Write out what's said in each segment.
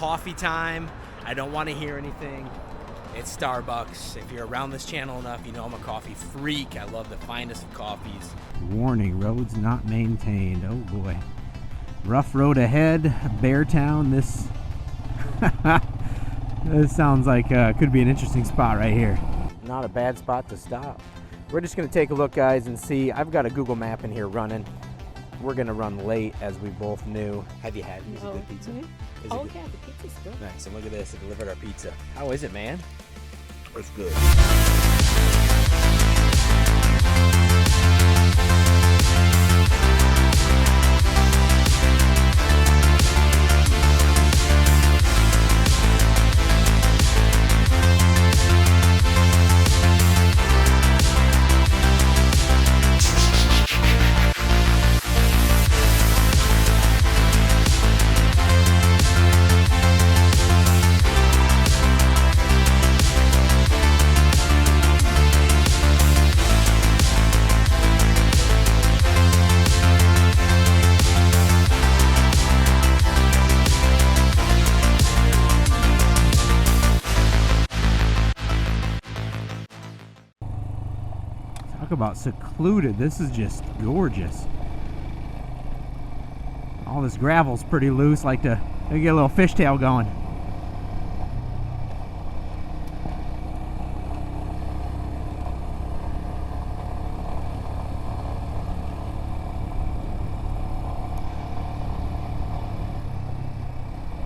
coffee time. I don't want to hear anything. It's Starbucks. If you're around this channel enough, you know I'm a coffee freak. I love the finest of coffees. Warning, roads not maintained. Oh boy. Rough road ahead, Beartown. This this sounds like could be an interesting spot right here. Not a bad spot to stop. We're just going to take a look, guys, and see. I've got a Google map in here running. We're going to run late, as we both knew. Have you had it? Is it good pizza? Mm-hmm. Is oh, it good? yeah, the pizza's good. Nice. And look at this. It delivered our pizza. How is it, man? It's good. About secluded. This is just gorgeous. All this gravel's pretty loose, like to get a little fishtail going.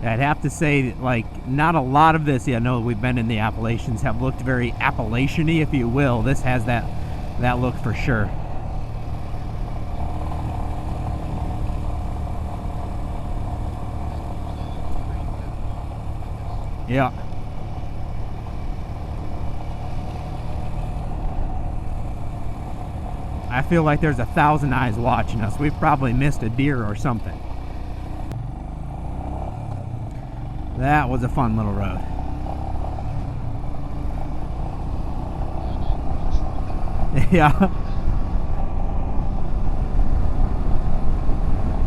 I'd have to say, like, not a lot of this, yeah, I know we've been in the Appalachians, have looked very Appalachian-y, if you will. This has that look for sure. Yeah. I feel like there's 1,000 eyes watching us. We've probably missed a deer or something. That was a fun little road. Yeah.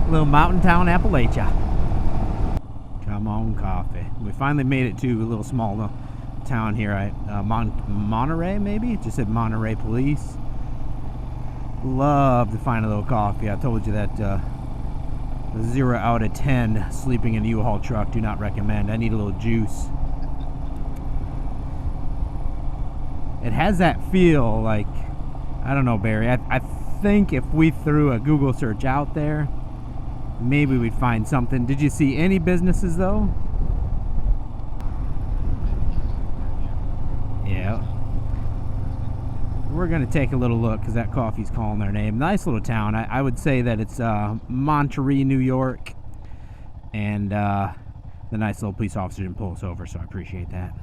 Little mountain town Appalachia. Come on, coffee. We finally made it to a little small town here. Monterey, maybe? It just said Monterey Police. Love to find a little coffee. I told you that 0 out of 10 sleeping in a U-Haul truck. Do not recommend. I need a little juice. It has that feel like, I don't know, Barry. I think if we threw a Google search out there, maybe we'd find something. Did you see any businesses, though? Yeah. We're going to take a little look because that coffee's calling their name. Nice little town. I would say that it's Monterey, New York. And the nice little police officer didn't pull us over, so I appreciate that.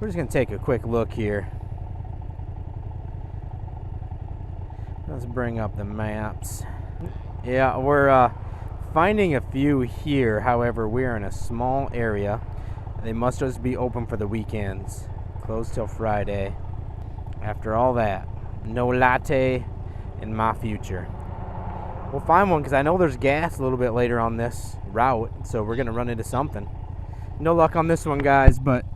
We're just going to take a quick look here. Let's bring up the maps. Yeah, we're finding a few here. However, we're in a small area. They must just be open for the weekends. Closed till Friday. After all that, no latte in my future. We'll find one because I know there's gas a little bit later on this route. So we're going to run into something. No luck on this one, guys, but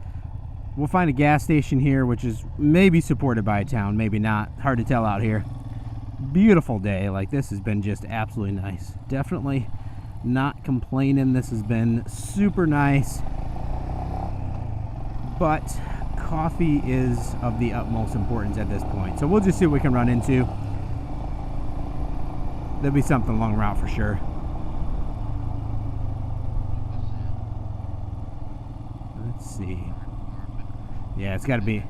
we'll find a gas station here, which is maybe supported by a town, maybe not. Hard to tell out here. Beautiful day. Like, this has been just absolutely nice. Definitely not complaining. This has been super nice. But coffee is of the utmost importance at this point. So we'll just see what we can run into. There'll be something along the route for sure. Let's see. Yeah, it's got to be.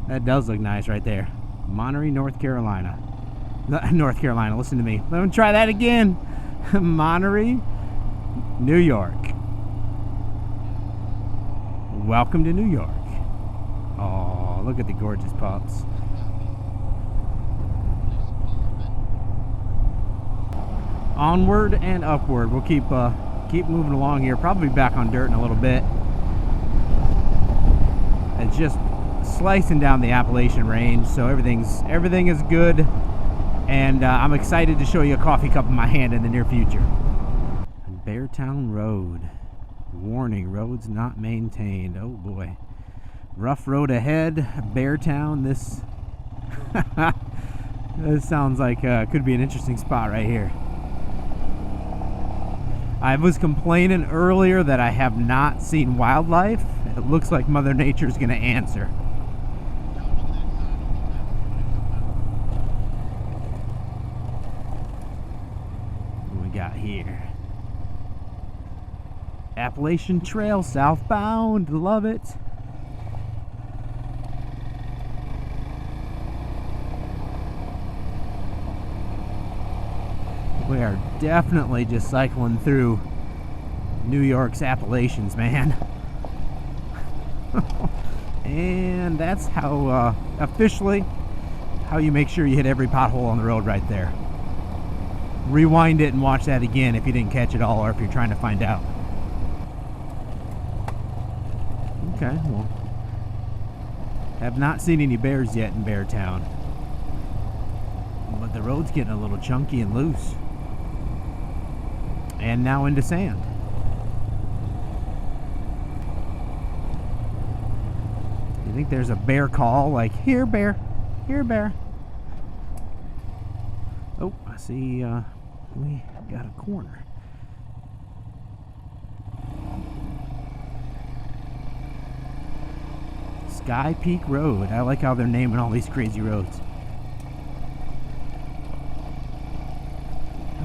That does look nice right there. Monterey, North Carolina. North Carolina, listen to me. Let me try that again. Monterey, New York. Welcome to New York. Oh, look at the gorgeous pups. Onward and upward. We'll keep moving along here. Probably back on dirt in a little bit. It's just slicing down the Appalachian range, so everything is good And I'm excited to show you a coffee cup in my hand in the near future. Beartown Road. Warning, roads not maintained. Oh boy. Rough road ahead. Beartown. This this sounds like could be an interesting spot right here. I was complaining earlier that I have not seen wildlife. It looks like Mother Nature's going to answer. What we got here? Appalachian Trail southbound. Love it. We are definitely just cycling through New York's Appalachians, man. And that's how, officially, how you make sure you hit every pothole on the road right there. Rewind it and watch that again if you didn't catch it all or if you're trying to find out. Okay, well, have not seen any bears yet in Beartown. But the road's getting a little chunky and loose. And now into sand. You think there's a bear call like, here bear, here bear. Oh, I see we got a corner. Sky Peak Road. I like how they're naming all these crazy roads.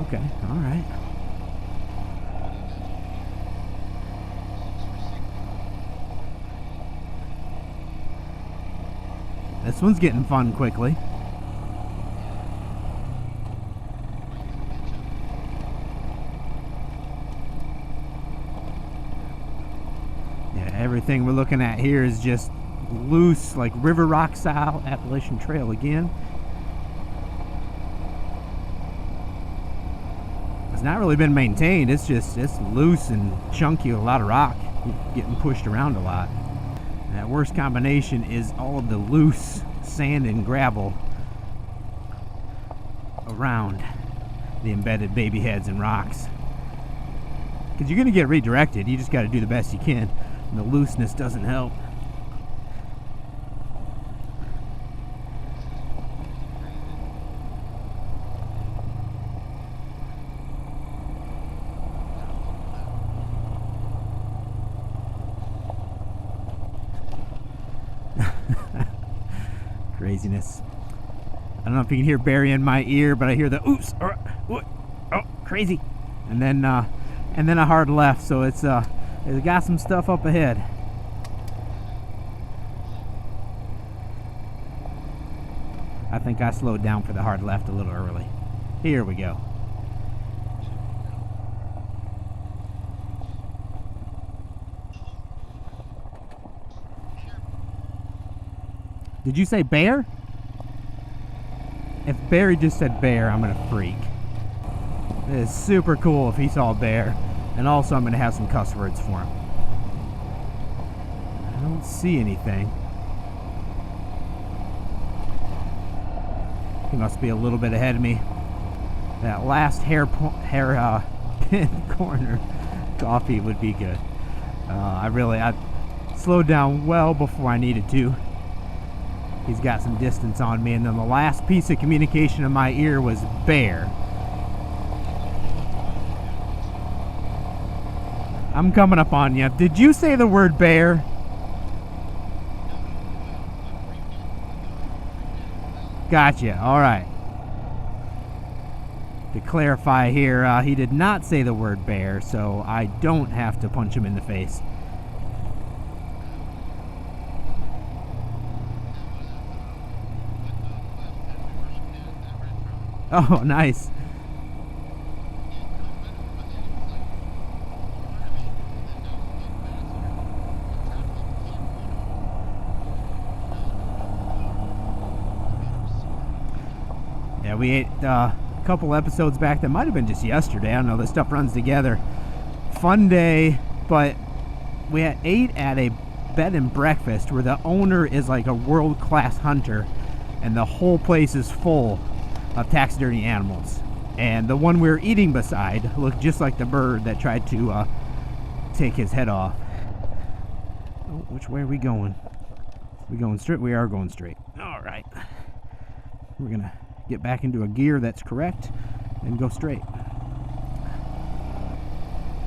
Okay, all right. This one's getting fun quickly. Yeah, everything we're looking at here is just loose, like river rock style. Appalachian Trail again. It's not really been maintained. It's loose and chunky with a lot of rock getting pushed around a lot. That worst combination is all of the loose sand and gravel around the embedded baby heads and rocks. Because you're going to get redirected. You just got to do the best you can. And the looseness doesn't help. Craziness. I don't know if you can hear Barry in my ear, but I hear the oops, oh, crazy, and then a hard left. So it's got some stuff up ahead. I think I slowed down for the hard left a little early. Here we go. Did you say bear? If Barry just said bear, I'm gonna freak. It is super cool if he saw a bear. And also I'm gonna have some cuss words for him. I don't see anything. He must be a little bit ahead of me. That last pin corner coffee would be good. I slowed down well before I needed to. He's got some distance on me, and then the last piece of communication in my ear was bear. I'm coming up on you. Did you say the word bear? Gotcha. All right. To clarify here, he did not say the word bear, so I don't have to punch him in the face. Oh, nice. Yeah, we ate a couple episodes back. That might have been just yesterday. I don't know. This stuff runs together. Fun day, but we ate at a bed and breakfast where the owner is like a world-class hunter, and the whole place is full of taxidermy animals. And the one we were eating beside looked just like the bird that tried to take his head off. Oh, which way are we going? We going straight? We are going straight. All right. We're gonna get back into a gear that's correct and go straight.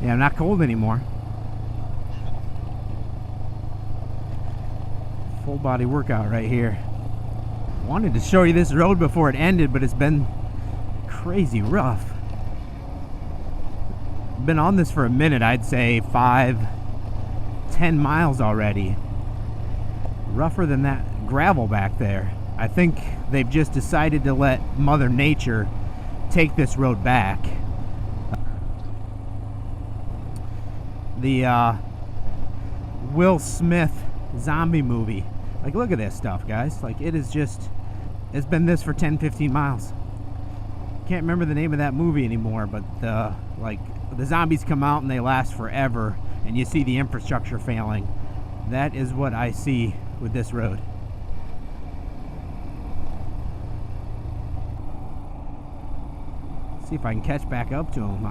Yeah, I'm not cold anymore. Full body workout right here. Wanted to show you this road before it ended, but it's been crazy rough. Been on this for a minute, I'd say 5-10 miles already. Rougher than that gravel back there. I think they've just decided to let Mother Nature take this road back. The Will Smith zombie movie. Like, look at this stuff, guys. Like, it is just, it's been this for 10-15 miles. Can't remember the name of that movie anymore, but like, the zombies come out and they last forever, and you see the infrastructure failing. That is what I see with this road. See if I can catch back up to him.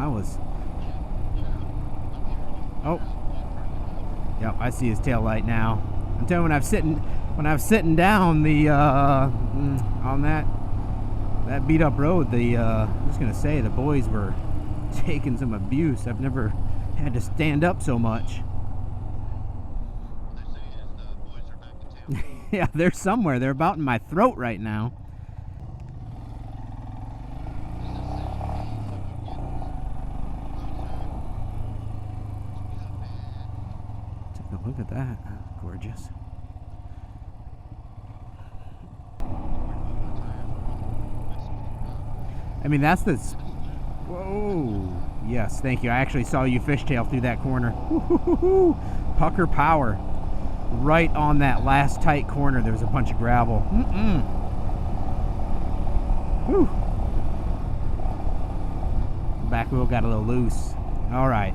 Oh, yep, I see his tail light now. I'm telling you, when I was sitting down the on that beat up road, I'm just gonna say the boys were taking some abuse. I've never had to stand up so much. Yeah, they're somewhere. They're about in my throat right now. Take a look at that. Gorgeous. I mean, that's this. Whoa. Yes, thank you. I actually saw you fishtail through that corner. Woo-hoo-hoo-hoo. Pucker power. Right on that last tight corner, there was a bunch of gravel. Whew. Back wheel got a little loose. All right.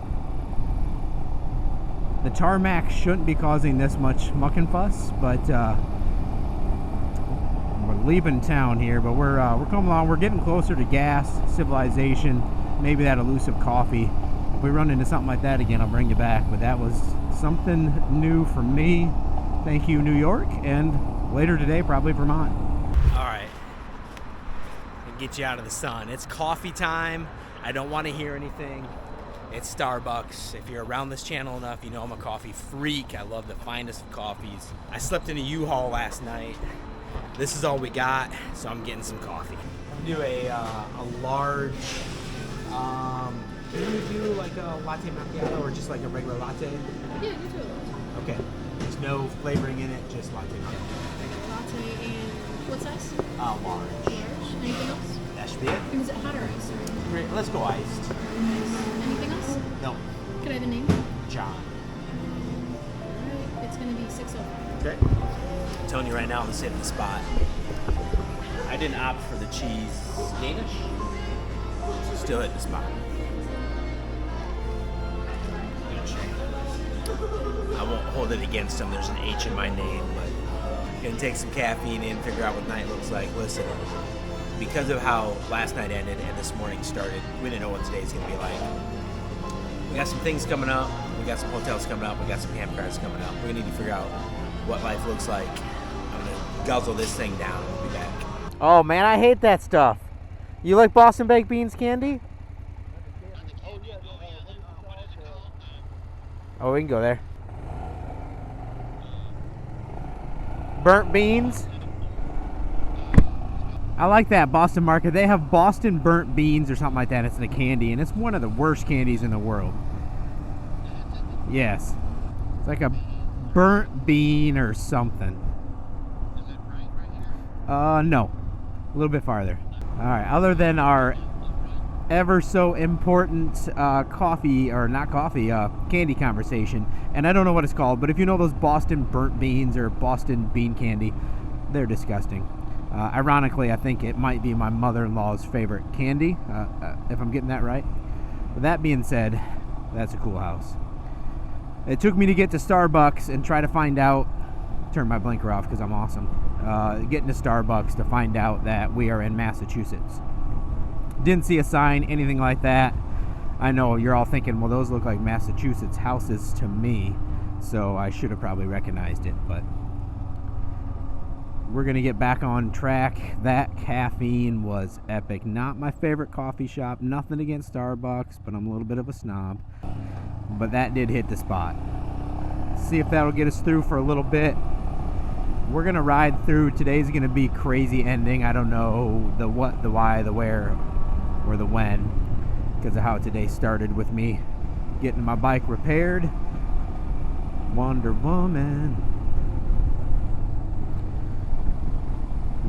The tarmac shouldn't be causing this much muck and fuss, but we're leaving town here. But we're coming along. We're getting closer to gas, civilization, maybe that elusive coffee. If we run into something like that again, I'll bring you back. But that was something new for me. Thank you, New York, and later today, probably Vermont. All right, get you out of the sun. It's coffee time. I don't want to hear anything. It's Starbucks. If you're around this channel enough, you know I'm a coffee freak. I love the finest of coffees. I slept in a U-Haul last night. This is all we got, so I'm getting some coffee. I'm gonna do a large. Can you do like a latte macchiato or just like a regular latte? Yeah, you do a latte. Okay. There's no flavoring in it, just latte macchiato. Latte and what size? Large. Large. Anything else? That should be it. And is it hot or iced? Great. Let's go iced. Anything else? No. Could I have a name? John. Alright, it's gonna be 605. Okay. I'm telling you right now, I'm gonna save the spot. I didn't opt for the cheese Danish. Still hit the spot. I won't hold it against them. There's an H in my name, but gonna take some caffeine in, figure out what night looks like. Listen, because of how last night ended and this morning started, we didn't know what today's gonna be like. We got some things coming up. We got some hotels coming up. We got some campgrounds coming up. We're gonna need to figure out what life looks like. I'm gonna guzzle this thing down and we'll be back. Oh man, I hate that stuff. You like Boston baked beans candy? Oh, we can go there. Burnt beans. I like that Boston Market. They have Boston burnt beans or something like that. It's in a candy, and it's one of the worst candies in the world. Yes. It's like a burnt bean or something. Is it right here? No. A little bit farther. All right. Other than our ever so important coffee, or not coffee, candy conversation, and I don't know what it's called, but if you know those Boston burnt beans or Boston bean candy, they're disgusting. Ironically, I think it might be my mother-in-law's favorite candy, if I'm getting that right. With that being said, that's a cool house. It took me to get to Starbucks and try to find out, turn my blinker off because I'm awesome. getting to Starbucks to find out that we are in Massachusetts. Didn't see a sign, anything like that. I know you're all thinking, well, those look like Massachusetts houses to me, so I should have probably recognized it, but we're gonna get back on track. That caffeine was epic. Not my favorite coffee shop, nothing against Starbucks, but I'm a little bit of a snob. But that did hit the spot. See if that'll get us through for a little bit. We're gonna ride through. Today's gonna be crazy ending. I don't know the what, the why, the where, or the when, because of how today started with me getting my bike repaired. Wonder Woman.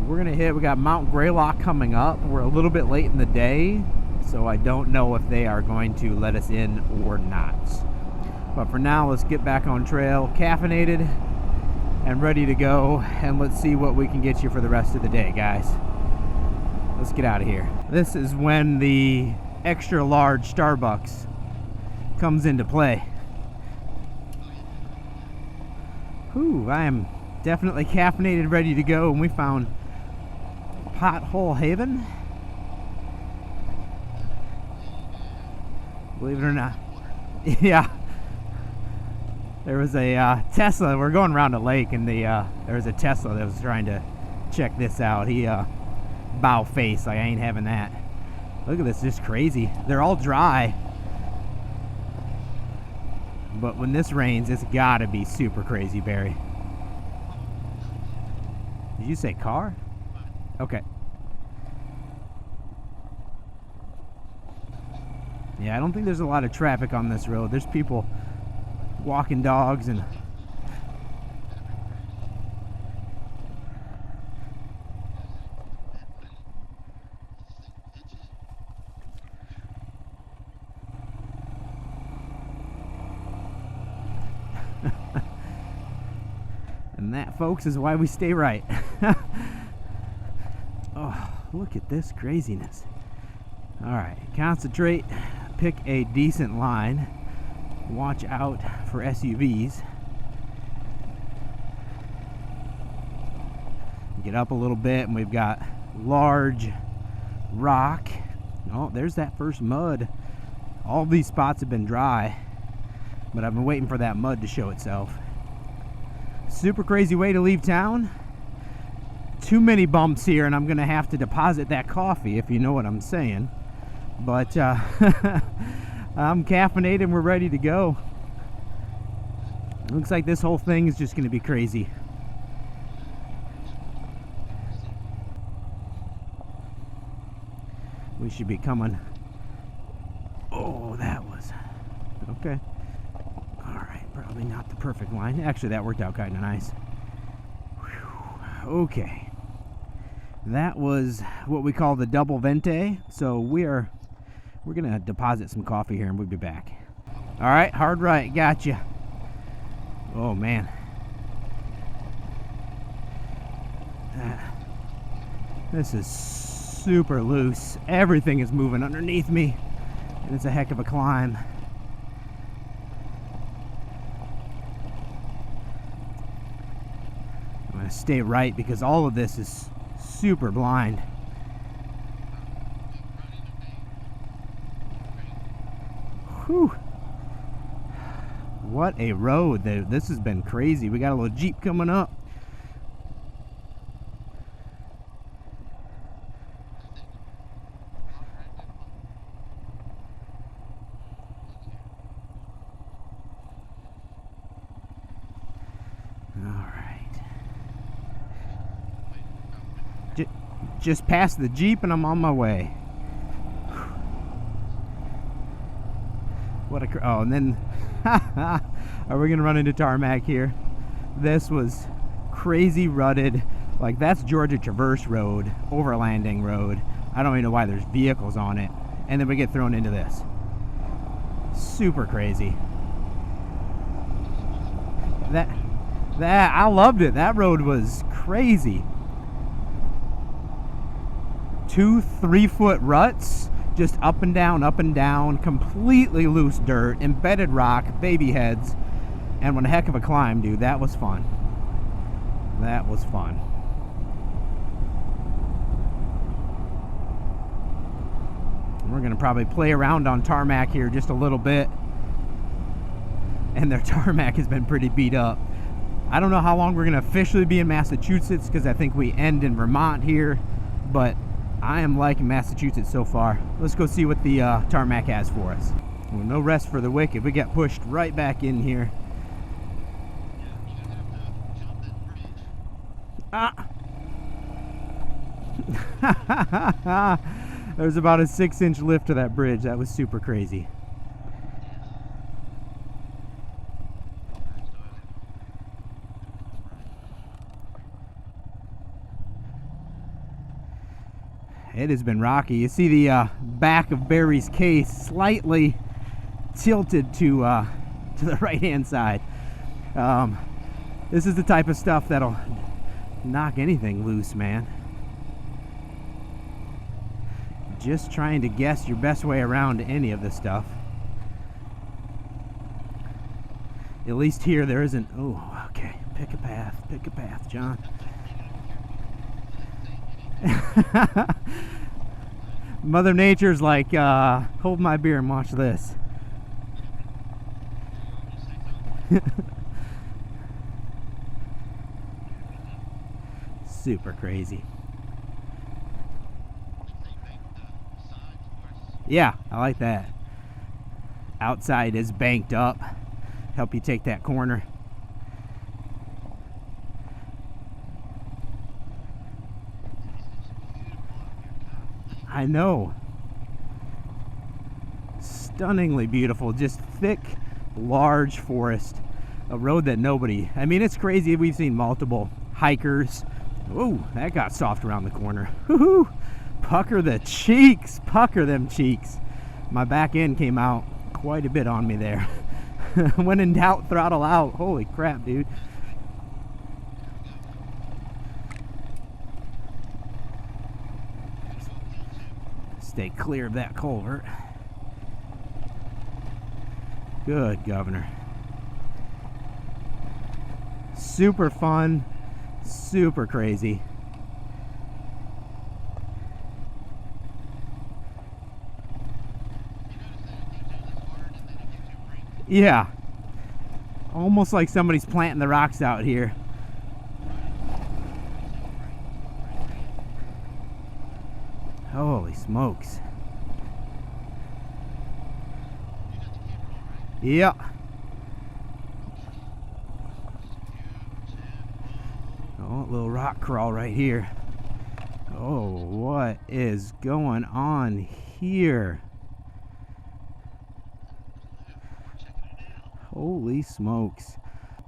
We're gonna hit, we got Mount Greylock coming up. We're a little bit late in the day, so I don't know if they are going to let us in or not. But for now, let's get back on trail, caffeinated and ready to go, and let's see what we can get you for the rest of the day, guys. Let's get out of here. This is when the extra large Starbucks comes into play. Whew, I am definitely caffeinated, ready to go, and we found Pothole Haven. Believe it or not. Yeah. There was a Tesla. We're going around a lake, and there was a Tesla that was trying to check this out. He bow face, like I ain't having that. Look at this, just crazy. They're all dry, but when this rains, it's gotta be super crazy, Barry. Did you say car? Okay. Yeah, I don't think there's a lot of traffic on this road. There's people walking dogs and and that, folks, is why we stay right. Oh, look at this craziness. All right, concentrate, pick a decent line, watch out for SUVs. Get up a little bit, and we've got large rock. Oh, there's that first mud. All these spots have been dry, but I've been waiting for that mud to show itself. Super crazy way to leave town. Too many bumps here, and I'm gonna have to deposit that coffee, if you know what I'm saying. But I'm caffeinated and we're ready to go. Looks like this whole thing is just gonna be crazy. We should be coming. Oh, that was okay. All right, probably not the perfect line. Actually, that worked out kind of nice. Whew. Okay, that was what we call the double vente. So we're gonna deposit some coffee here, and we'll be back. All right, hard right, gotcha. Oh man, this is super loose. Everything is moving underneath me, and it's a heck of a climb. I'm gonna stay right because all of this is super blind. Whew. What a road. This has been crazy. We got a little Jeep coming up. Just past the Jeep and I'm on my way. What a oh, and then are we gonna run into tarmac here? This was crazy rutted. Like, that's Georgia Traverse Road, overlanding road. I don't even know why there's vehicles on it. And then we get thrown into this. Super crazy. That I loved it. That road was crazy. 2 3-foot ruts, just up and down, completely loose dirt, embedded rock, baby heads, and one heck of a climb, dude. That was fun. That was fun. We're gonna probably play around on tarmac here just a little bit. And their tarmac has been pretty beat up. I don't know how long we're gonna officially be in Massachusetts, because I think we end in Vermont here, but I am liking Massachusetts so far. Let's go see what the tarmac has for us. Well, no rest for the wicked. We got pushed right back in here. There's about a 6-inch lift to that bridge. That was super crazy. It has been rocky. You see the back of Barry's case slightly tilted to the right-hand side. This is the type of stuff that'll knock anything loose, man. Just trying to guess your best way around any of this stuff. At least here there isn't. Oh, okay. Pick a path, John. Mother Nature's like, hold my beer and watch this. Super crazy. Yeah, I like that. Outside is banked up. Help you take that corner. I know. Stunningly beautiful. Just thick, large forest. A road that nobody... I mean, it's crazy. We've seen multiple hikers. Oh, that got soft around the corner. Woohoo! Pucker the cheeks. Pucker them cheeks. My back end came out quite a bit on me there. When in doubt, throttle out. Holy crap, dude. Stay clear of that culvert. Good governor. Super fun, super crazy. Yeah. Almost like somebody's planting the rocks out here. Holy smokes. Yeah. Oh, a little rock crawl right here. Oh, what is going on here? Holy smokes.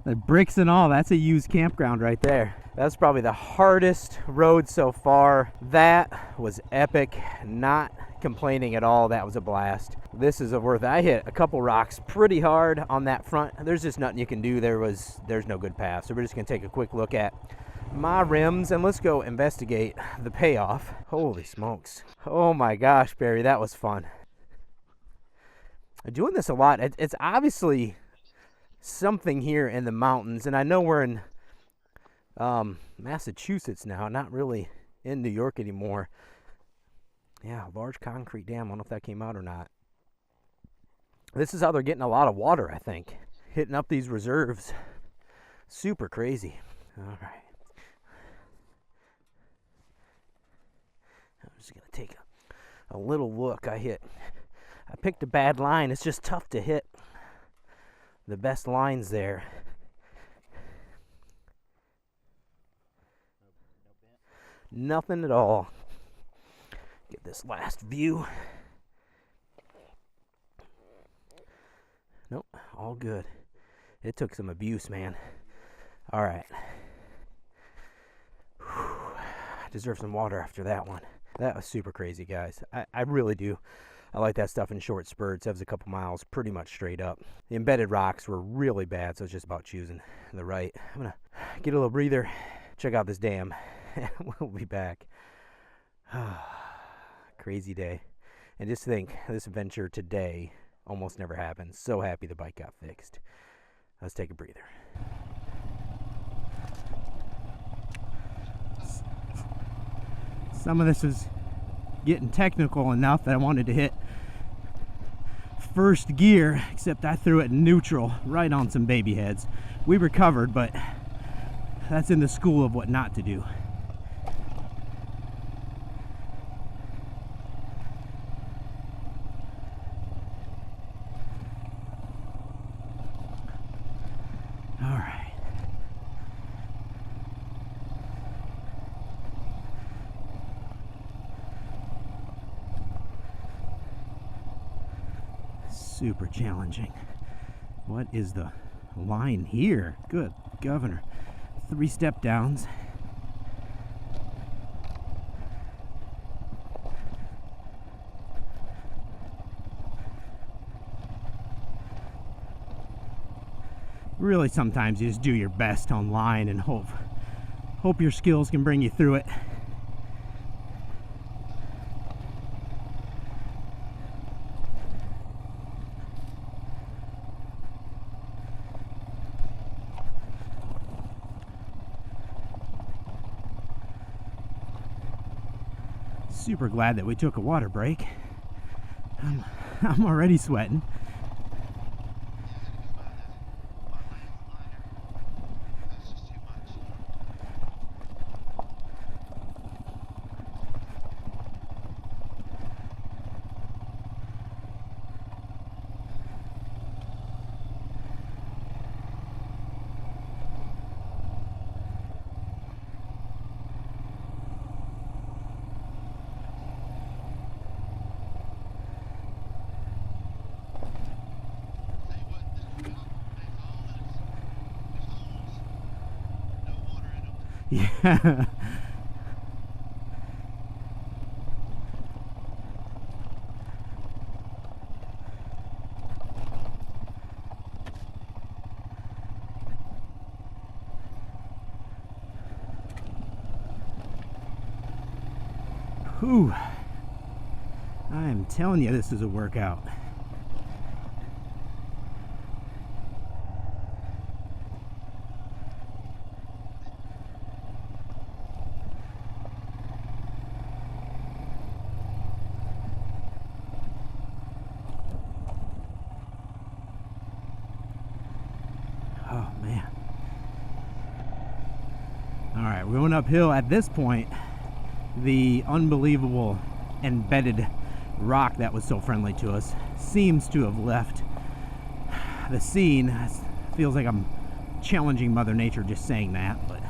The bricks and all, that's a used campground right there. That's probably the hardest road so far. That was epic. Not complaining at all. That was a blast. This is worth it. I hit a couple rocks pretty hard on that front. There's just nothing you can do. There's no good path. So we're just gonna take a quick look at my rims and let's go investigate the payoff. Holy smokes. Oh my gosh, Barry, that was fun. I'm doing this a lot. It's obviously something here in the mountains, and I know we're in Massachusetts now, not really in New York anymore. Yeah, large concrete dam. I don't know if that came out or not. This is how they're getting a lot of water, I think. Hitting up these reserves. Super crazy. All right. I'm just going to take a little look. I picked a bad line. It's just tough to hit the best lines there. Nothing at all. Get this last view. Nope, all good. It took some abuse, man. All right. I deserve some water after that one. That was super crazy, guys. I really do. I like that stuff in short spurts. That was a couple miles pretty much straight up. The embedded rocks were really bad, so it's just about choosing the right. I'm going to get a little breather, check out this dam, and we'll be back. Crazy day. And just think, this adventure today almost never happened. So happy the bike got fixed. Let's take a breather. Some of this is getting technical enough that I wanted to hit first gear, except I threw it in neutral right on some baby heads. We recovered, but that's in the school of what not to do. All right. Super challenging. What is the line here? Good governor. 3 step downs. Really, sometimes you just do your best on line and hope your skills can bring you through it. Super glad that we took a water break. I'm already sweating. Yeah. Whew. I am telling you, this is a workout. Oh man. All right, we're going uphill. At this point, the unbelievable embedded rock that was so friendly to us seems to have left the scene. It feels like I'm challenging Mother Nature just saying that, but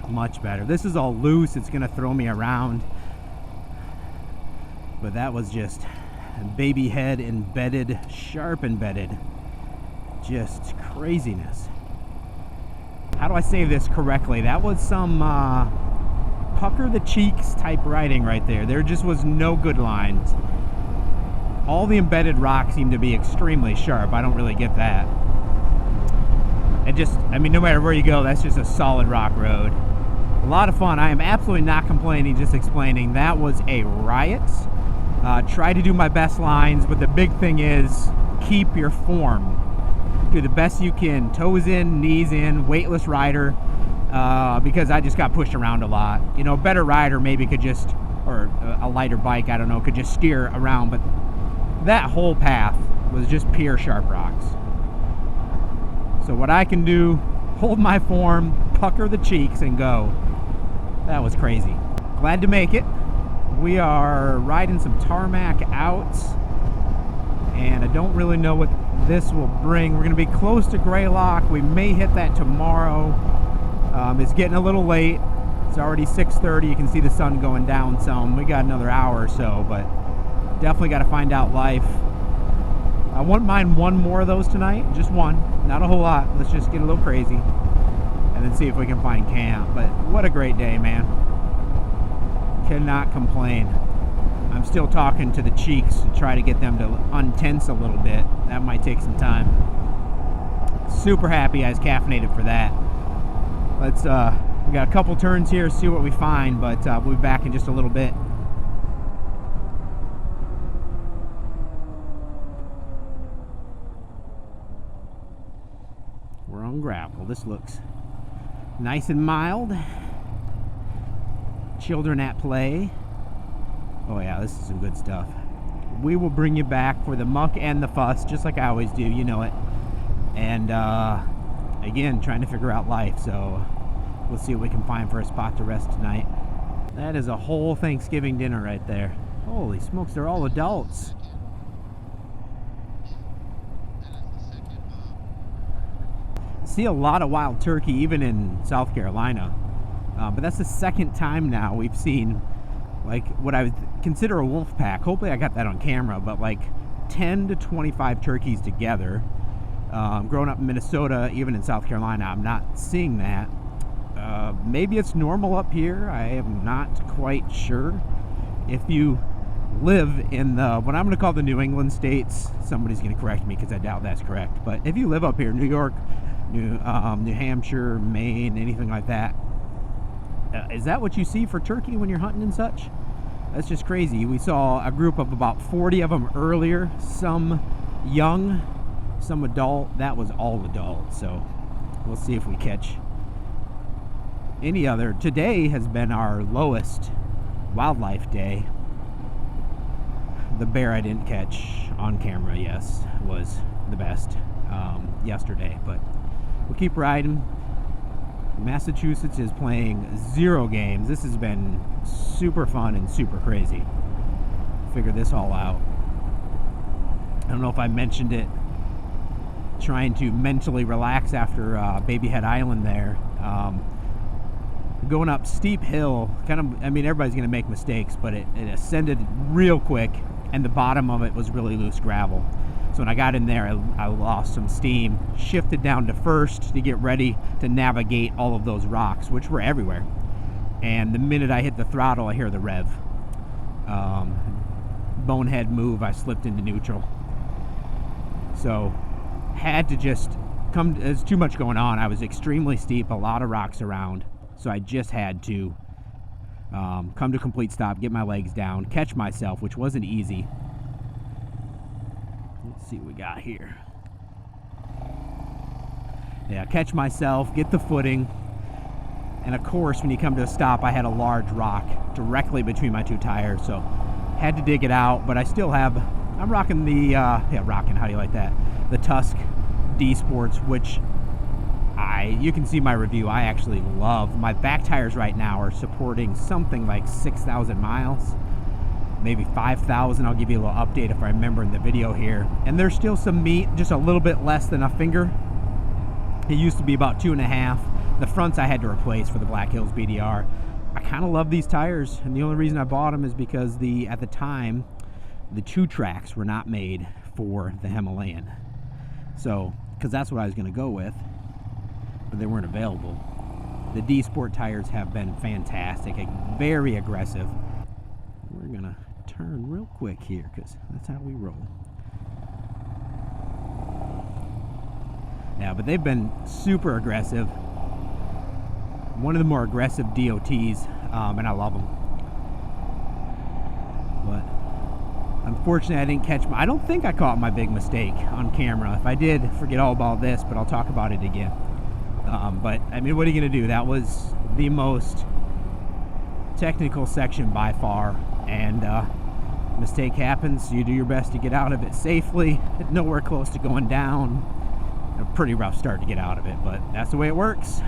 much better. This is all loose. It's gonna throw me around, but that was just baby head embedded, sharp embedded, just craziness. How do I say this correctly? That was some pucker the cheeks type riding right there. There just was no good lines. All the embedded rocks seem to be extremely sharp. I don't really get that. And just, I mean, no matter where you go, that's just a solid rock road. A lot of fun. I am absolutely not complaining, just explaining. That was a riot. Try to do my best lines, but the big thing is keep your form. Do the best you can. Toes in, knees in, weightless rider, because I just got pushed around a lot. You know, a better rider maybe could just, or a lighter bike, I don't know, could just steer around, but that whole path was just pure sharp rocks. So what I can do, hold my form, pucker the cheeks, and go. That was crazy. Glad to make it. We are riding some tarmac out, and I don't really know what this will bring. We're going to be close to Greylock. We may hit that tomorrow. It's getting a little late. It's already 6:30. You can see the sun going down some. We got another hour or so, but definitely got to find out life. I wouldn't mind one more of those tonight. Just one. Not a whole lot. Let's just get a little crazy and then see if we can find camp. But what a great day, man. Cannot complain. I'm still talking to the cheeks to try to get them to untense a little bit. That might take some time. Super happy I was caffeinated for that. Let's we got a couple turns here, see what we find, but we'll be back in just a little bit. We're on gravel. This looks nice and mild. Children at Play. Oh yeah, this is some good stuff. We will bring you back for the muck and the fuss, just like I always do, you know it. And again, trying to figure out life, so we'll see what we can find for a spot to rest tonight. That is a whole Thanksgiving dinner right there. Holy smokes, they're all adults. See a lot of wild turkey even in South Carolina, but that's the second time now we've seen like what I would consider a wolf pack. Hopefully I got that on camera, but like 10 to 25 turkeys together. Growing up in Minnesota, even in South Carolina, I'm not seeing that. Maybe it's normal up here. I am not quite sure. If you live in the, what I'm going to call the New England states, somebody's going to correct me because I doubt that's correct. But if you live up here, New York, New Hampshire, Maine, anything like that, is that what you see for turkey when you're hunting and such? That's just crazy. We saw a group of about 40 of them earlier, some young, some adult. That was all adult, so we'll see if we catch any other. Today has been our lowest wildlife day. The bear I didn't catch on camera, yes, was the best yesterday, but we'll keep riding. Massachusetts is playing 0 games. This has been super fun and super crazy. Figure this all out. I don't know if I mentioned it, trying to mentally relax after Baby Head Island there. Going up steep hill, kind of, I mean, everybody's going to make mistakes, but it ascended real quick, and the bottom of it was really loose gravel. So when I got in there, I lost some steam, shifted down to first to get ready to navigate all of those rocks, which were everywhere. And the minute I hit the throttle, I hear the rev. Bonehead move, I slipped into neutral. So had to just come, there's too much going on. I was extremely steep, a lot of rocks around. So I just had to come to complete stop, get my legs down, catch myself, which wasn't easy. Let's see what we got here. Yeah, catch myself, get the footing. And of course, when you come to a stop, I had a large rock directly between my two tires. So had to dig it out, but I still have, I'm rocking the, rocking, how do you like that? The Tusk D Sports, which you can see my review, I actually love. My back tires right now are supporting something like 6,000 miles, maybe 5,000. I'll give you a little update if I remember in the video here. And there's still some meat, just a little bit less than a finger. It used to be about 2.5. The fronts I had to replace for the Black Hills BDR. I kind of love these tires, and the only reason I bought them is because at the time, the 2 tracks were not made for the Himalayan. So, because that's what I was going to go with, but they weren't available. The D Sport tires have been fantastic, very aggressive. We're gonna turn real quick here because that's how we roll. Yeah, but they've been super aggressive. One of the more aggressive DOTs, and I love them. But unfortunately, I didn't catch I don't think I caught my big mistake on camera. If I did, forget all about this, but I'll talk about it again. But I mean, what are you gonna do? That was the most technical section by far, and mistake happens. You do your best to get out of it safely. Nowhere close to going down. A pretty rough start to get out of it, but that's the way it works.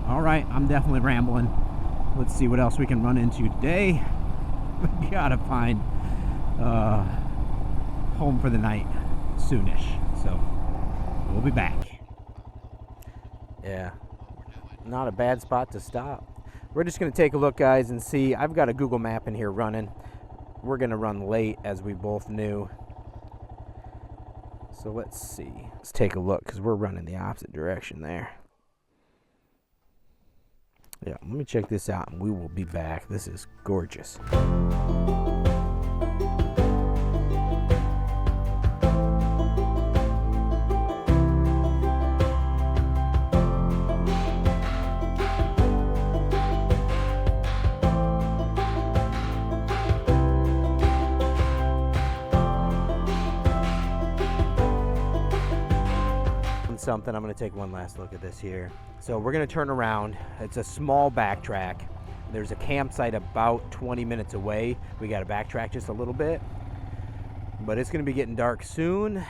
All right, I'm definitely rambling. Let's see what else we can run into today. We gotta find home for the night soonish, so we'll be back. Yeah, not a bad spot to stop. We're just going to take a look, guys, and see. I've got a Google map in here running. We're going to run late, as we both knew. So let's see. Let's take a look, because we're running the opposite direction there. Yeah, let me check this out, and we will be back. This is gorgeous. Something. I'm going to take one last look at this here. So we're going to turn around. It's a small backtrack. There's a campsite about 20 minutes away. We got to backtrack just a little bit. But it's going to be getting dark soon.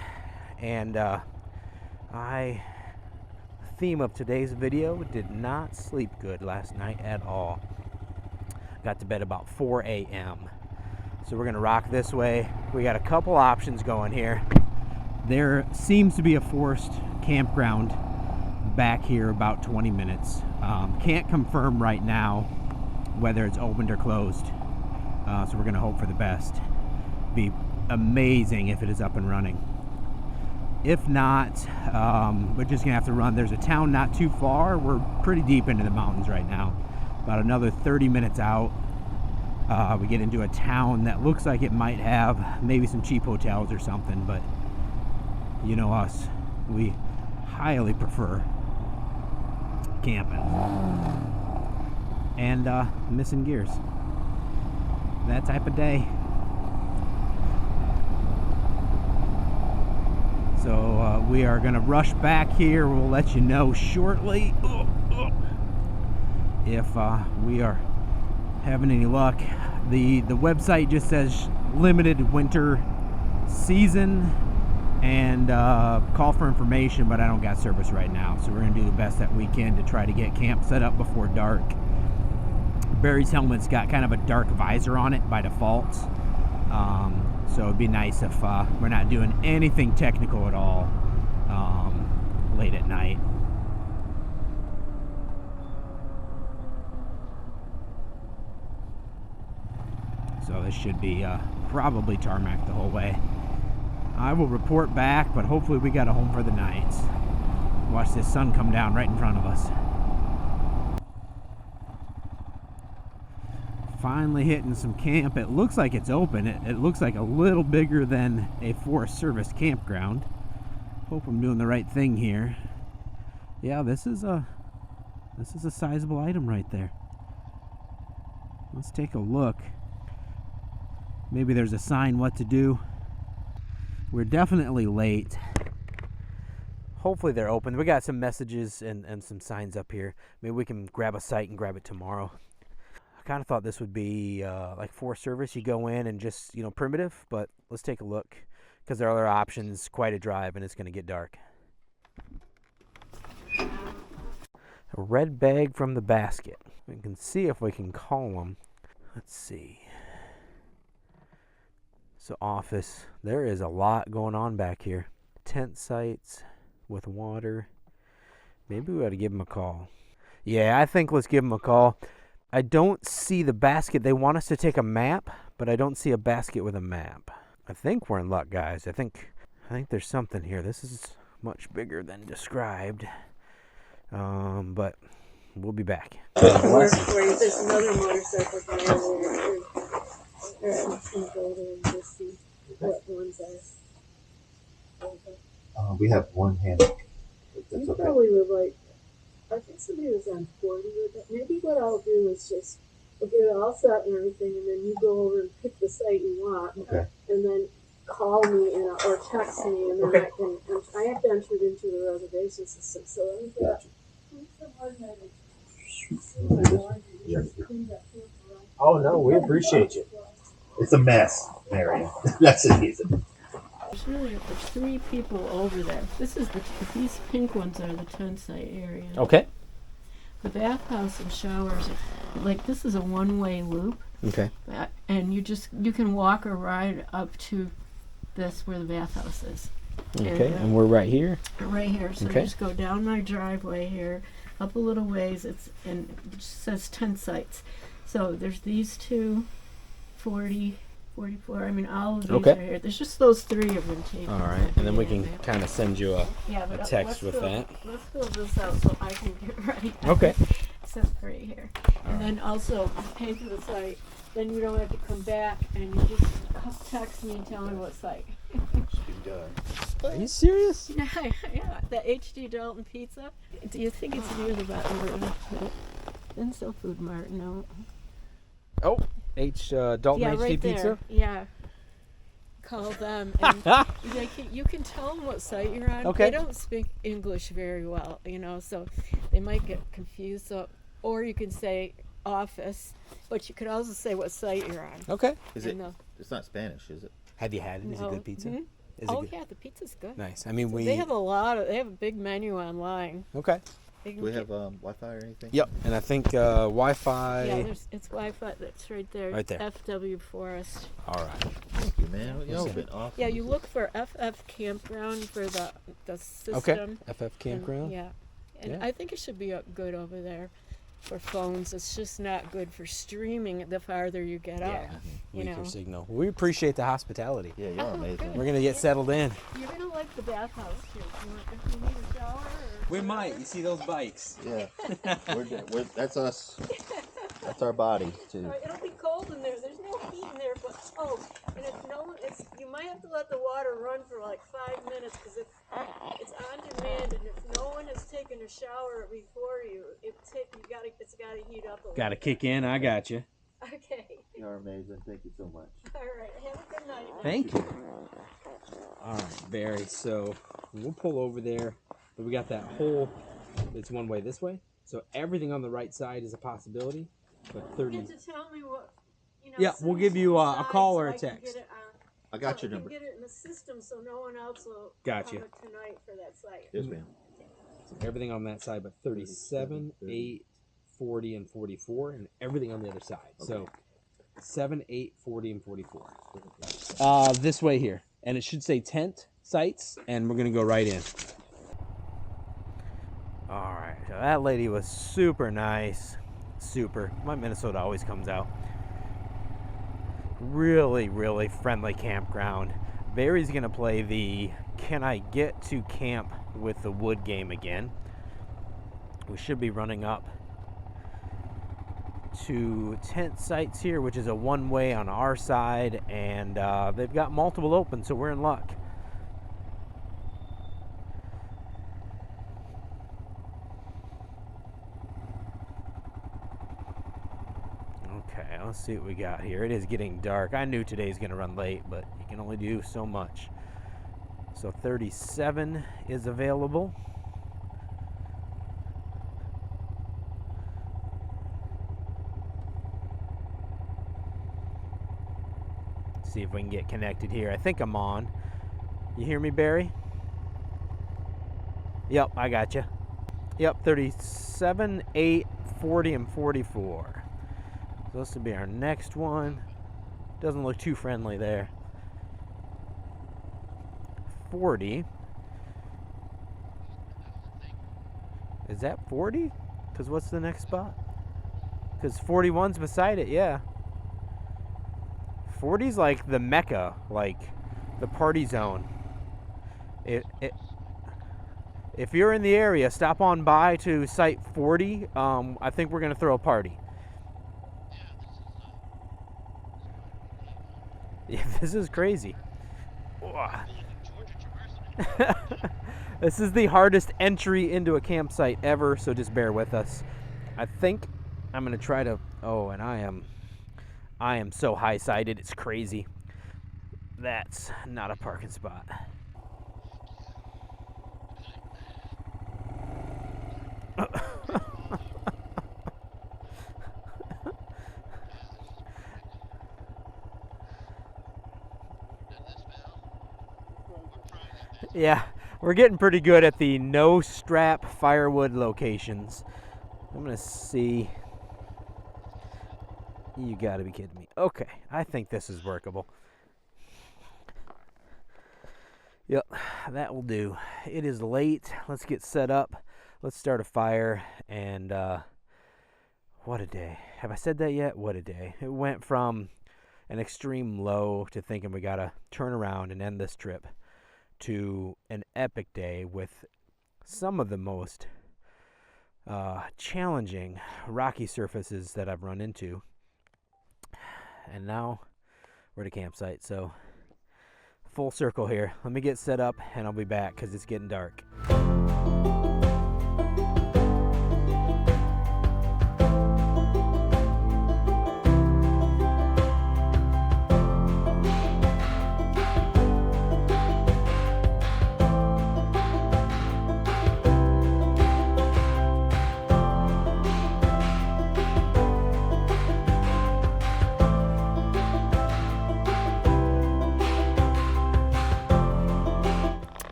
And the theme of today's video, did not sleep good last night at all. Got to bed about 4 a.m. So we're going to rock this way. We got a couple options going here. There seems to be a forest campground back here about 20 minutes. Can't confirm right now whether it's opened or closed. So we're going to hope for the best. Be amazing if it is up and running. If not, we're just going to have to run. There's a town not too far. We're pretty deep into the mountains right now. About another 30 minutes out, we get into a town that looks like it might have maybe some cheap hotels or something, but you know us, we highly prefer camping and missing gears. That type of day. So we are going to rush back here. We'll let you know shortly if we are having any luck. The website just says limited winter season and call for information, but I don't got service right now, so we're going to do the best that we can to try to get camp set up before dark. Barry's helmet's got kind of a dark visor on it by default, so it'd be nice if we're not doing anything technical at all late at night. So this should be probably tarmac the whole way. I will report back, but hopefully we got a home for the night. Watch this sun come down right in front of us. Finally hitting some camp. It looks like it's open. It looks like a little bigger than a Forest Service campground. Hope I'm doing the right thing here. Yeah, this is a sizable item right there. Let's take a look. Maybe there's a sign what to do. We're definitely late. Hopefully they're open. We got some messages and some signs up here. Maybe we can grab a site and grab it tomorrow. I kind of thought this would be like Forest Service. You go in and just, primitive, but let's take a look because there are other options. Quite a drive and it's going to get dark. A red bag from the basket. We can see if we can call them. Let's see. So office, there is a lot going on back here. Tent sites with water. Maybe we ought to give them a call. Yeah, I think let's give them a call. I don't see the basket. They want us to take a map, but I don't see a basket with a map. I think we're in luck, guys. I think there's something here. This is much bigger than described. But we'll be back. There's another motorcycle guy over there can go there and just see what ones are. We have one hammock. That's You okay. probably would like, I think somebody was on 40 with it. Maybe what I'll do is just, we'll get it all set and everything, and then you go over and pick the site you want, Okay. and then call me or text me, and then Okay. I have to enter it into the reservation system, so let me get Gotcha. Yeah. Oh no, we appreciate you. It's a mess, Marion. That's the reason. There's 3 people over there. These pink ones are the tent site area. Okay. The bathhouse and showers, this is a one-way loop, Okay. and you can walk or ride up to this where the bathhouse is. Okay. And we're right here. Right here. So Okay. you just go down my driveway here, up a little ways. It just says tent sites. So there's these 2, 40, 44. I mean, all of these Okay. are here. There's just those 3 of them taken. All right. And then we can kind of send you a but text with that. Let's fill this out so I can get ready. Okay. Set right here. And then also pay for the site. Then you don't have to come back and you just text me and tell me what site. Are you serious? Yeah, the HD Dalton Pizza. Do you think it's near the bottom? Then sell Food Mart, no. Oh, Dalton Yeah, HD right Pizza. there. Yeah. Call them and you can tell them what site you're on. Okay. They don't speak English very well, so they might get confused. So, or you can say, office, but you could also say what site you're on. Okay. Is And it? It's not Spanish, is it? Have you had it? Is it No. good pizza? Mhm. Is it Oh good? yeah, the pizza's good. Nice. I mean, They have they have a big menu online. Okay. They can Do we get- have Wi-Fi or anything? Yep. And I think Wi-Fi. Yeah, it's Wi-Fi. That's right there. Right there. FW Forest. All right. Thank you, man. Y'all have been awesome. Yeah, you look for FF Campground for the system. Okay. FF and- Campground. yeah, and Yeah. I think it should be good over there for phones. It's just not good for streaming the farther you get up. Yeah. You Weaker know. signal. We appreciate the hospitality. Yeah, you're amazing. We're gonna get settled in. You're gonna like the bathhouse too. If you need a shower or We might. You see those bikes? Yeah. That's us. That's our body too. It'll be cold in there. There's no heat in there, but and if you might have to let the water run for like 5 minutes because it's on demand, and if no one has taken a shower before you, it's gotta heat up a little. Got to kick in. I got you. Okay. You're amazing. Thank you so much. All right. Have a good night. Thank you. All right, Barry. So we'll pull over there, but we got that whole. It's one way this way, so everything on the right side is a possibility. But 30. Get to tell me what. Yeah, we'll give you a call or a text. I got your number. Get it in the system so no one else will Gotcha. come tonight for that site. Yes, ma'am. So everything on that side, but 37, 8, 40, and 44, and everything on the other side. So 7, 8, 40, and 44. This way here, and it should say tent sites, and we're gonna go right in. All right, so that lady was super nice, super. My Minnesota always comes out. Really, really friendly campground. Barry's gonna play the "Can I Get to Camp with the Wood" game again. We should be running up to tent sites here, which is a one-way on our side, and they've got multiple open, so we're in luck. Okay, let's see what we got here. It is getting dark. I knew today's gonna run late, but you can only do so much. So 37 is available. See if we can get connected here. I think I'm on. You hear me, Barry? Yep, I got you. Yep, 37, 8, 40, and 44. So this will be our next one. Doesn't look too friendly there. 40. Is that 40? Because what's the next spot? Because 41's beside it, yeah. 40's like the mecca, like the party zone. If you're in the area, stop on by to site 40. I think we're going to throw a party. Yeah, this is crazy. This is the hardest entry into a campsite ever, so just bear with us. I think I'm going to try to... Oh, and I am so high-sided, it's crazy. That's not a parking spot. Yeah, we're getting pretty good at the no-strap firewood locations. I'm going to see... You gotta be kidding me. Okay, I think this is workable. Yep, that will do. It is late. Let's get set up. Let's start a fire. And what a day. Have I said that yet? What a day. It went from an extreme low to thinking we gotta turn around and end this trip to an epic day with some of the most challenging rocky surfaces that I've run into. And now we're at a campsite, so full circle here. Let me get set up and I'll be back because it's getting dark.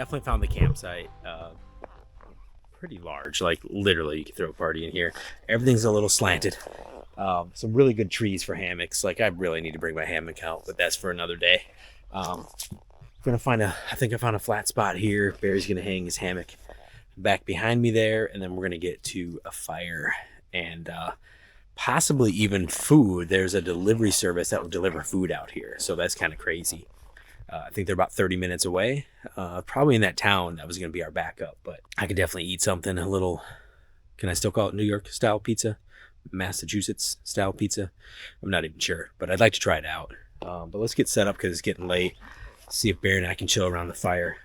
definitely found the campsite pretty large. Like literally, you could throw a party in here. Everything's a little slanted. Some really good trees for hammocks. Like I really need to bring my hammock out, but that's for another day. I'm gonna find I think I found a flat spot here. Barry's gonna hang his hammock back behind me there, and then we're gonna get to a fire and possibly even food. There's a delivery service that will deliver food out here, so that's kind of crazy. I think they're about 30 minutes away, probably in that town. That was going to be our backup, but I could definitely eat something a little, can I still call it New York style pizza? Massachusetts style pizza? I'm not even sure, but I'd like to try it out. But let's get set up because it's getting late. See if Barry and I can chill around the fire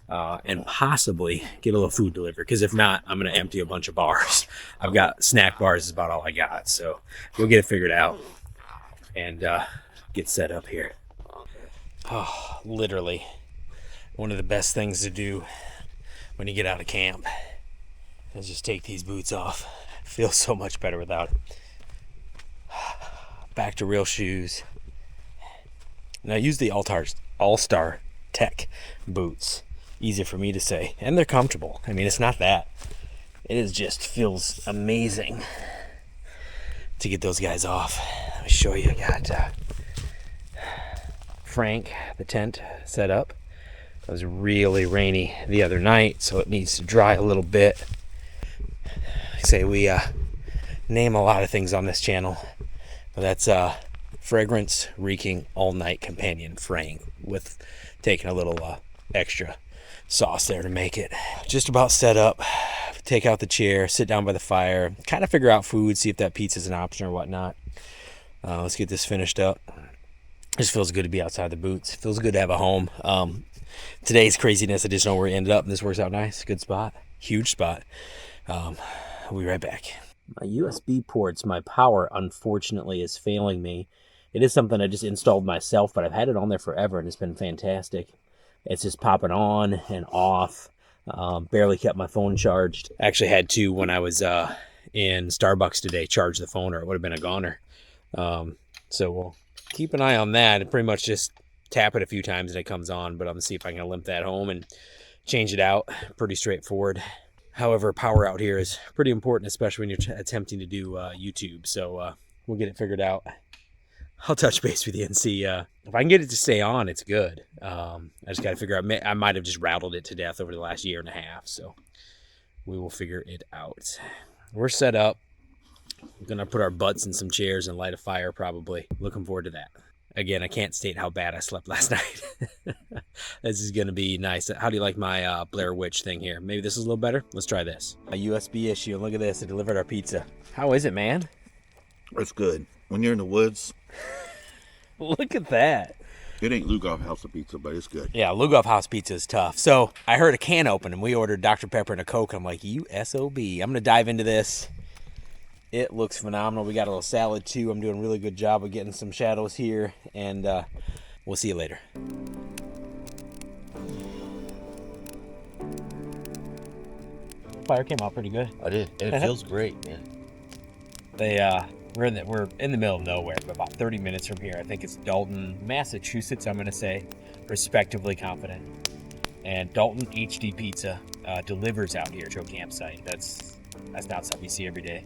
and possibly get a little food delivered, because if not, I'm going to empty a bunch of bars. I've got snack bars is about all I got, so we'll get it figured out and get set up here. Oh, literally one of the best things to do when you get out of camp is just take these boots off. It feels so much better without it. Back to real shoes. And I use the All-Star Tech boots. Easy for me to say, and they're comfortable. I mean, it's not that. It is just feels amazing to get those guys off. Let me show you. I got Frank, the tent set up. It was really rainy the other night, so it needs to dry a little bit. I say we name a lot of things on this channel, but that's fragrance reeking all night companion frame with taking a little extra sauce there to make it. Just about set up. Take out the chair, sit down by the fire, kind of figure out food, see if that pizza's an option or whatnot. Let's get this finished up. Just feels good to be outside the boots. Feels good to have a home. Today's craziness, I just know where we ended up, and this works out nice. Good spot. Huge spot. We'll be right back. My USB ports, my power, unfortunately, is failing me. It is something I just installed myself, but I've had it on there forever, and it's been fantastic. It's just popping on and off. Barely kept my phone charged. Actually had to, when I was in Starbucks today, charge the phone, or it would have been a goner. So we'll keep an eye on that and pretty much just tap it a few times and it comes on, but I'm gonna see if I can limp that home and change it out. Pretty straightforward. However, power out here is pretty important, especially when you're attempting to do YouTube. So we'll get it figured out. I'll touch base with you and see if I can get it to stay on. It's good. I just got to figure out. I might have just rattled it to death over the last year and a half, so we will figure it out. We're set up. We're gonna put our butts in some chairs and light a fire, probably. Looking forward to that. Again, I can't state how bad I slept last night. This is gonna be nice. How do you like my Blair Witch thing here? Maybe this is a little better. Let's try this. A USB issue. Look at this. It delivered our pizza. How is it, man? It's good. When you're in the woods, Look at that. it ain't Lugoff House of Pizza, but it's good. Yeah, Lugoff House Pizza is tough. So I heard a can open and we ordered Dr. Pepper and a Coke. I'm like, you SOB. I'm gonna dive into this. It looks phenomenal. We got a little salad too. I'm doing a really good job of getting some shadows here, and we'll see you later. Fire came out pretty good. I did. And it feels great, man. We're in the middle of nowhere, but about 30 minutes from here. I think it's Dalton, Massachusetts, I'm going to say, respectively confident. And Dalton HD Pizza delivers out here to a campsite. That's not something you see every day.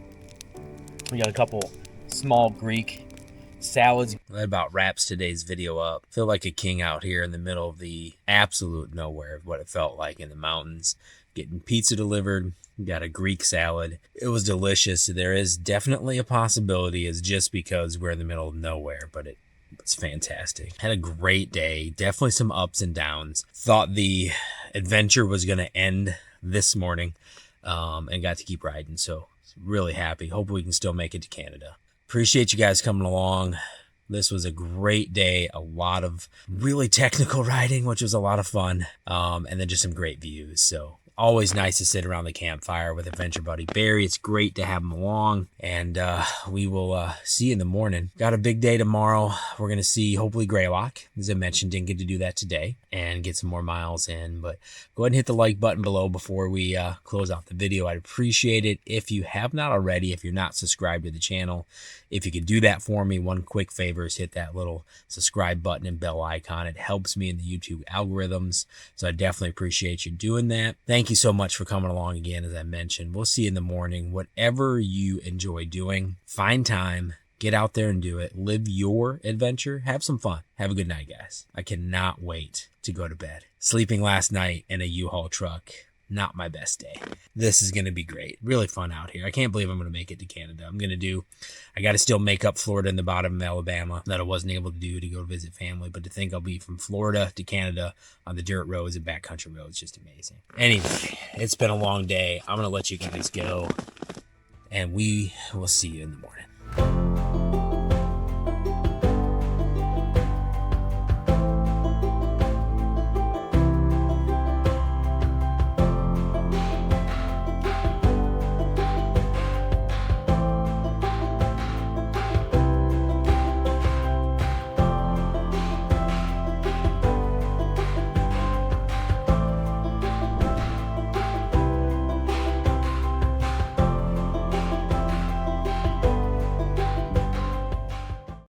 We got a couple small Greek salads. That about wraps today's video up. Feel like a king out here in the middle of the absolute nowhere of what it felt like in the mountains. Getting pizza delivered. Got a Greek salad. It was delicious. There is definitely a possibility it's just because we're in the middle of nowhere, but it's fantastic. Had a great day. Definitely some ups and downs. Thought the adventure was going to end this morning, and got to keep riding. So really happy. Hope we can still make it to Canada. Appreciate you guys coming along. This was a great day. A lot of really technical riding, which was a lot of fun. And then just some great views. So Always nice to sit around the campfire with adventure buddy Barry. It's great to have him along, and we will see you in the morning. Got a big day tomorrow. We're going to see hopefully Greylock. As I mentioned, didn't get to do that today and get some more miles in, but go ahead and hit the like button below before we close out the video. I'd appreciate it if you have not already, if you're not subscribed to the channel. If you could do that for me, one quick favor is hit that little subscribe button and bell icon. It helps me in the YouTube algorithms, so I definitely appreciate you doing that. Thank you so much for coming along again. As I mentioned, we'll see you in the morning. Whatever you enjoy doing, find time, get out there and do it. Live your adventure. Have some fun. Have a good night, guys. I cannot wait to go to bed. Sleeping last night in a U-Haul truck, not my best day. This is going to be great. Really fun out here. I can't believe I'm going to make it to Canada. I got to still make up Florida and the bottom of Alabama that I wasn't able to do to go visit family. But to think I'll be from Florida to Canada on the dirt roads and backcountry roads, just amazing. Anyway, it's been a long day. I'm going to let you guys go, and we will see you in the morning.